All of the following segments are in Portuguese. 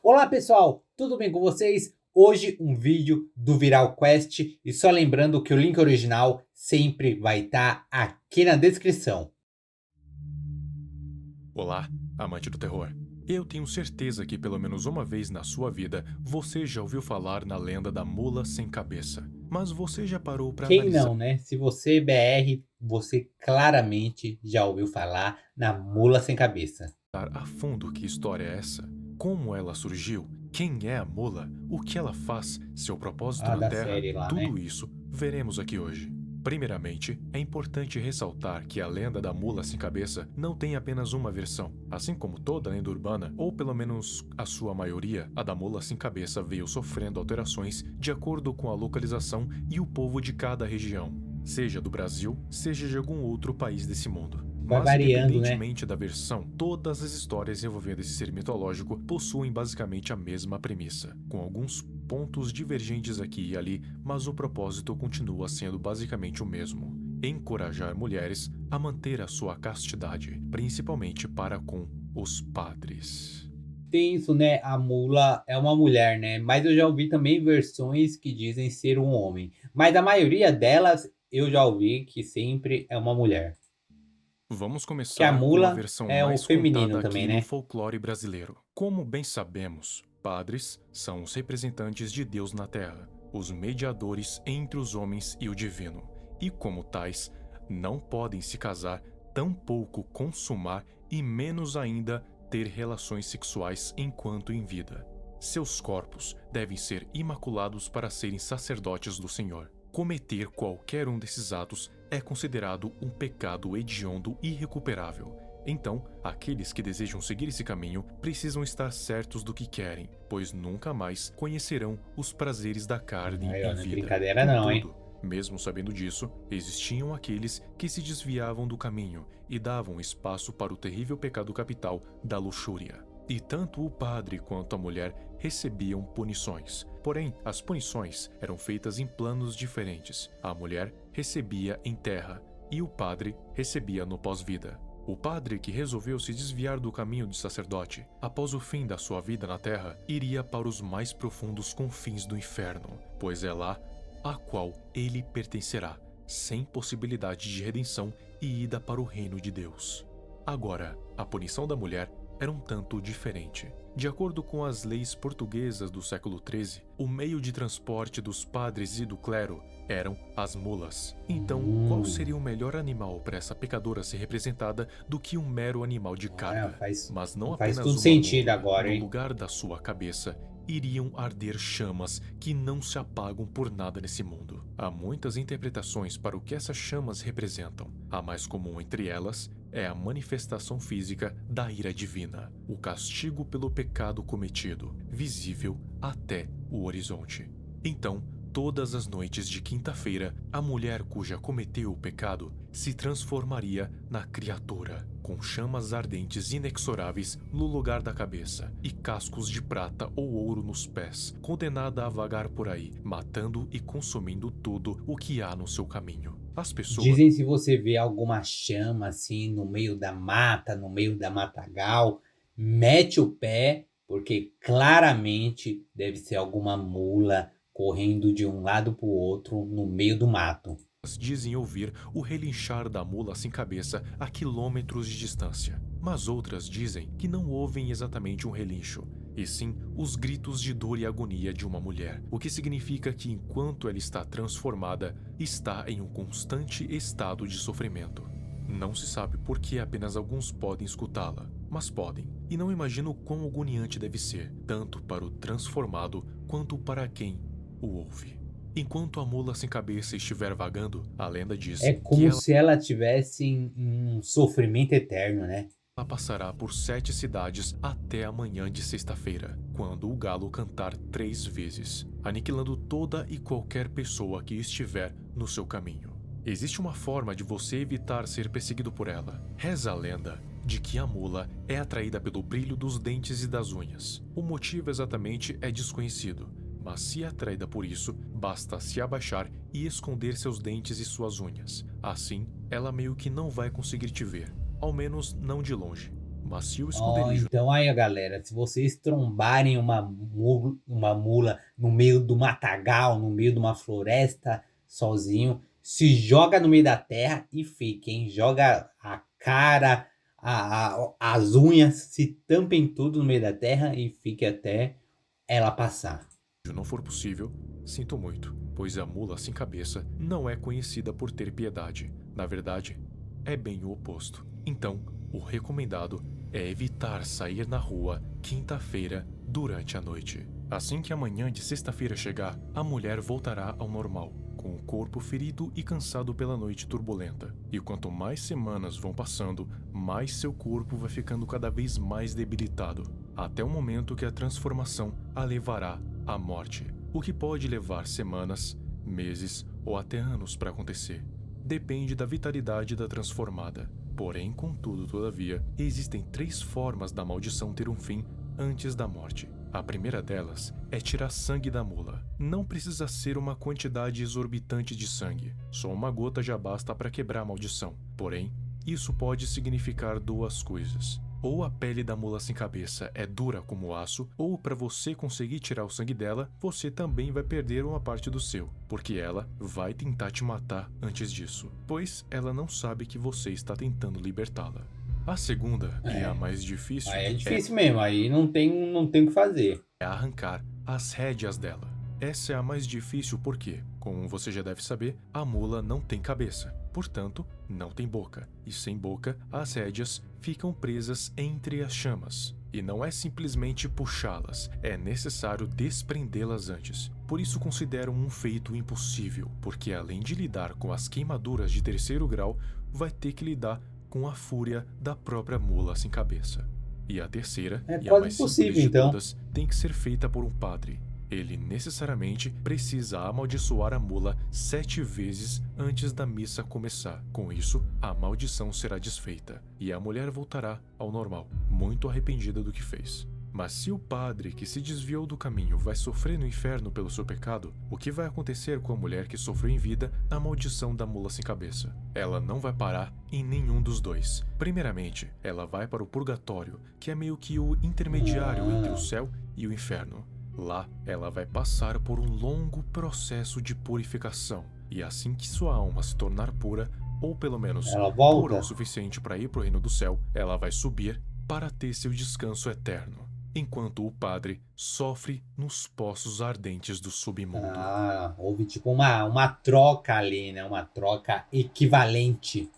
Olá pessoal, tudo bem com vocês? Hoje um vídeo do Viral Quest e só lembrando que o link original sempre vai estar aqui na descrição. Olá, amante do terror. Eu tenho certeza que pelo menos uma vez na sua vida você já ouviu falar na lenda da mula sem cabeça. Mas você já parou para Quem analisar não, né? Se você é BR, você claramente já ouviu falar na mula sem cabeça. a fundo que história é essa? Como ela surgiu? Quem é a mula? O que ela faz? Seu propósito Ah, na da Terra? série lá, né? Tudo isso veremos aqui hoje. Primeiramente, é importante ressaltar que a lenda da mula sem cabeça não tem apenas uma versão. Assim como toda lenda urbana, ou pelo menos a sua maioria, a da mula sem cabeça veio sofrendo alterações de acordo com a localização e o povo de cada região, seja do Brasil, seja de algum outro país desse mundo. Vai Mas, variando, né? independentemente da versão, todas as histórias envolvendo esse ser mitológico possuem basicamente a mesma premissa, com alguns pontos divergentes aqui e ali, mas o propósito continua sendo basicamente o mesmo: encorajar mulheres a manter a sua castidade, principalmente para com os padres. Tem isso, né? A mula é uma mulher, né? Mas eu já ouvi também versões que dizem ser um homem. Mas a maioria delas eu já ouvi que sempre é uma mulher. Vamos Que a começar com a mula versão é o mais feminino contada também, aqui no né? folclore brasileiro. Como bem sabemos, padres são os representantes de Deus na Terra, os mediadores entre os homens e o divino, e como tais, não podem se casar, tampouco consumar e menos ainda ter relações sexuais enquanto em vida. Seus corpos devem ser imaculados para serem sacerdotes do Senhor. Cometer qualquer um desses atos é considerado um pecado hediondo irrecuperável. Então, aqueles que desejam seguir esse caminho precisam estar certos do que querem, pois nunca mais conhecerão os prazeres da carne Aí, ó, em não é vida. brincadeira não, hein? Contudo, mesmo sabendo disso, existiam aqueles que se desviavam do caminho e davam espaço para o terrível pecado capital da luxúria. E tanto o padre quanto a mulher recebiam punições. Porém, as punições eram feitas em planos diferentes. A mulher recebia em terra e o padre recebia no pós-vida. O padre que resolveu se desviar do caminho de sacerdote, após o fim da sua vida na terra, iria para os mais profundos confins do inferno, pois é lá a qual ele pertencerá, sem possibilidade de redenção e ida para o reino de Deus. Agora, a punição da mulher era um tanto diferente. De acordo com as leis portuguesas do século XIII, o meio de transporte dos padres e do clero eram as mulas. Então, qual seria o melhor animal para essa pecadora ser representada do que um mero animal de É, carga? Mas não faz apenas tudo uma sentido mula. agora, No hein? lugar da sua cabeça iriam arder chamas que não se apagam por nada nesse mundo. Há muitas interpretações para o que essas chamas representam. A mais comum entre elas é a manifestação física da ira divina, o castigo pelo pecado cometido, visível até o horizonte. Então, todas as noites de quinta-feira, a mulher cuja cometeu o pecado se transformaria na criatura, com chamas ardentes inexoráveis no lugar da cabeça e cascos de prata ou ouro nos pés, condenada a vagar por aí, matando e consumindo tudo o que há no seu caminho. As pessoas Dizem se você vê alguma chama assim no meio da mata, no meio da matagal, mete o pé, porque claramente deve ser alguma mula correndo de um lado para o outro no meio do mato. dizem ouvir o relinchar da mula sem cabeça a quilômetros de distância, mas outras dizem que não ouvem exatamente um relincho, e sim os gritos de dor e agonia de uma mulher, o que significa que enquanto ela está transformada, está em um constante estado de sofrimento. Não se sabe por que apenas alguns podem escutá-la, mas podem, e não imagino o quão agoniante deve ser, tanto para o transformado quanto para quem o ouve. Enquanto a mula sem cabeça estiver vagando, a lenda diz É que como ela se ela tivesse em um sofrimento eterno, né? passará por 7 cidades até a manhã de sexta-feira, quando o galo cantar 3 vezes, aniquilando toda e qualquer pessoa que estiver no seu caminho. Existe uma forma de você evitar ser perseguido por ela. Reza a lenda de que a mula é atraída pelo brilho dos dentes e das unhas. O motivo exatamente é desconhecido, mas se atraída por isso, basta se abaixar e esconder seus dentes e suas unhas. Assim, ela meio que não vai conseguir te ver, ao menos não de longe. Mas se o Ó, esconderijo então aí, galera, se vocês trombarem uma mula no meio do matagal, no meio de uma floresta, sozinho, se joga no meio da terra e fica, hein? Joga a cara, as unhas, se tampem tudo no meio da terra e fique até ela passar. não for possível, sinto muito, pois a mula sem cabeça não é conhecida por ter piedade. Na verdade, é bem o oposto. Então, o recomendado é evitar sair na rua quinta-feira durante a noite. Assim que a manhã de sexta-feira chegar, a mulher voltará ao normal, com o corpo ferido e cansado pela noite turbulenta. E quanto mais semanas vão passando, mais seu corpo vai ficando cada vez mais debilitado, até o momento que a transformação a levará à morte, o que pode levar semanas, meses ou até anos para acontecer. Depende da vitalidade da transformada. Porém, contudo, todavia, existem 3 formas da maldição ter um fim antes da morte. A primeira delas é tirar sangue da mula. Não precisa ser uma quantidade exorbitante de sangue, só uma gota já basta para quebrar a maldição. Porém, isso pode significar 2 coisas. Ou a pele da mula sem cabeça é dura como aço, ou para você conseguir tirar o sangue dela, você também vai perder uma parte do seu, porque ela vai tentar te matar antes disso, pois ela não sabe que você está tentando libertá-la. A segunda, e a mais difícil, Aí é difícil mesmo, aí não tem o que fazer. é arrancar as rédeas dela. Essa é a mais difícil porque, como você já deve saber, a mula não tem cabeça, portanto, não tem boca. E sem boca, as rédeas ficam presas entre as chamas. E não é simplesmente puxá-las, é necessário desprendê-las antes. Por isso considero um feito impossível, porque além de lidar com as queimaduras de 3º grau, vai ter que lidar com a fúria da própria mula sem cabeça. E a terceira, É e a quase mais impossível, simples de então. todas, tem que ser feita por um padre. Ele necessariamente precisa amaldiçoar a mula 7 vezes antes da missa começar. Com isso, a maldição será desfeita e a mulher voltará ao normal, muito arrependida do que fez. Mas se o padre que se desviou do caminho vai sofrer no inferno pelo seu pecado, o que vai acontecer com a mulher que sofreu em vida a maldição da mula sem cabeça? Ela não vai parar em nenhum dos dois. Primeiramente, ela vai para o purgatório, que é meio que o intermediário entre o céu e o inferno. Lá, ela vai passar por um longo processo de purificação, e assim que sua alma se tornar pura, ou pelo menos Ela pura volta. o suficiente para ir para o reino do céu, ela vai subir para ter seu descanso eterno, enquanto o padre sofre nos poços ardentes do submundo. Houve tipo uma troca ali, né? Uma troca equivalente.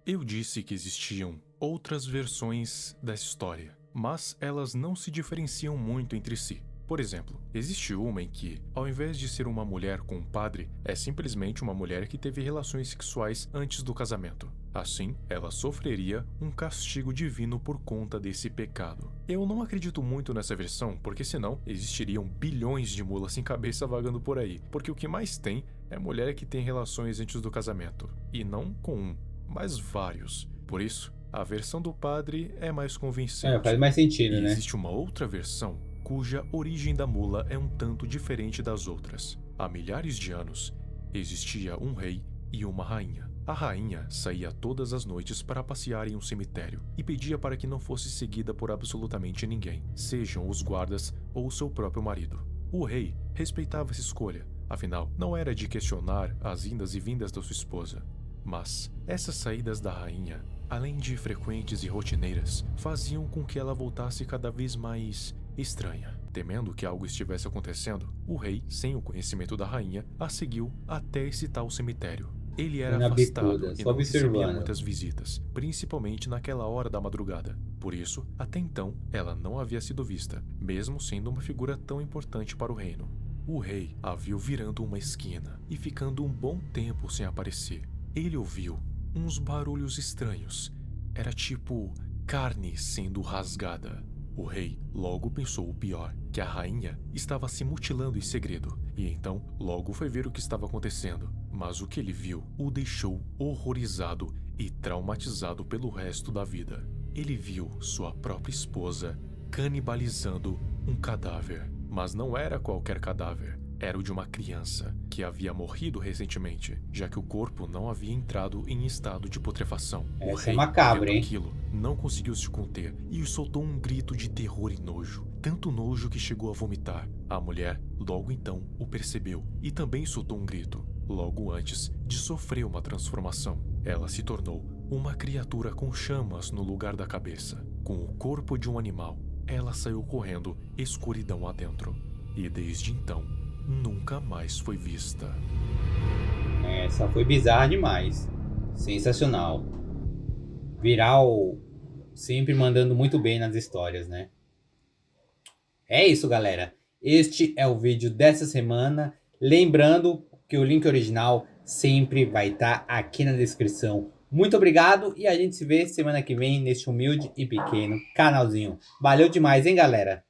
Eu disse que existiam outras versões dessa história, mas elas não se diferenciam muito entre si. Por exemplo, existe uma em que, ao invés de ser uma mulher com um padre, é simplesmente uma mulher que teve relações sexuais antes do casamento. Assim, ela sofreria um castigo divino por conta desse pecado. Eu não acredito muito nessa versão, porque senão existiriam bilhões de mulas sem cabeça vagando por aí, porque o que mais tem é mulher que tem relações antes do casamento, e não com um, mas vários. Por isso, a versão do padre é mais convincente. Faz mais sentido, E né? existe uma outra versão cuja origem da mula é um tanto diferente das outras. Há milhares de anos, existia um rei e uma rainha. A rainha saía todas as noites para passear em um cemitério e pedia para que não fosse seguida por absolutamente ninguém, sejam os guardas ou seu próprio marido. O rei respeitava essa escolha, afinal, não era de questionar as indas e vindas da sua esposa. Mas essas saídas da rainha, além de frequentes e rotineiras, faziam com que ela voltasse cada vez mais estranha. Temendo que algo estivesse acontecendo, o rei, sem o conhecimento da rainha, a seguiu até esse tal cemitério. Ele era Na afastado bicuda, e só não recebia observando. muitas visitas, principalmente naquela hora da madrugada. Por isso, até então, ela não havia sido vista, mesmo sendo uma figura tão importante para o reino. O rei a viu virando uma esquina e ficando um bom tempo sem aparecer. Ele ouviu uns barulhos estranhos. Era tipo carne sendo rasgada. O rei logo pensou o pior, que a rainha estava se mutilando em segredo, e então logo foi ver o que estava acontecendo. Mas o que ele viu o deixou horrorizado e traumatizado pelo resto da vida. Ele viu sua própria esposa canibalizando um cadáver. Mas não era qualquer cadáver. era o de uma criança que havia morrido recentemente, já que o corpo não havia entrado em estado de putrefação. O Essa é rei, macabra, vendo hein? aquilo, não conseguiu se conter e soltou um grito de terror e nojo, tanto nojo que chegou a vomitar. A mulher, logo então, o percebeu e também soltou um grito, logo antes de sofrer uma transformação. Ela se tornou uma criatura com chamas no lugar da cabeça. Com o corpo de um animal, ela saiu correndo, escuridão adentro. E desde então, nunca mais foi vista. Essa foi bizarra demais. Sensacional. Viral sempre mandando muito bem nas histórias, né? É isso, galera. Este é o vídeo dessa semana. Lembrando que o link original sempre vai estar aqui na descrição. Muito obrigado e a gente se vê semana que vem neste humilde e pequeno canalzinho. Valeu demais, hein, galera?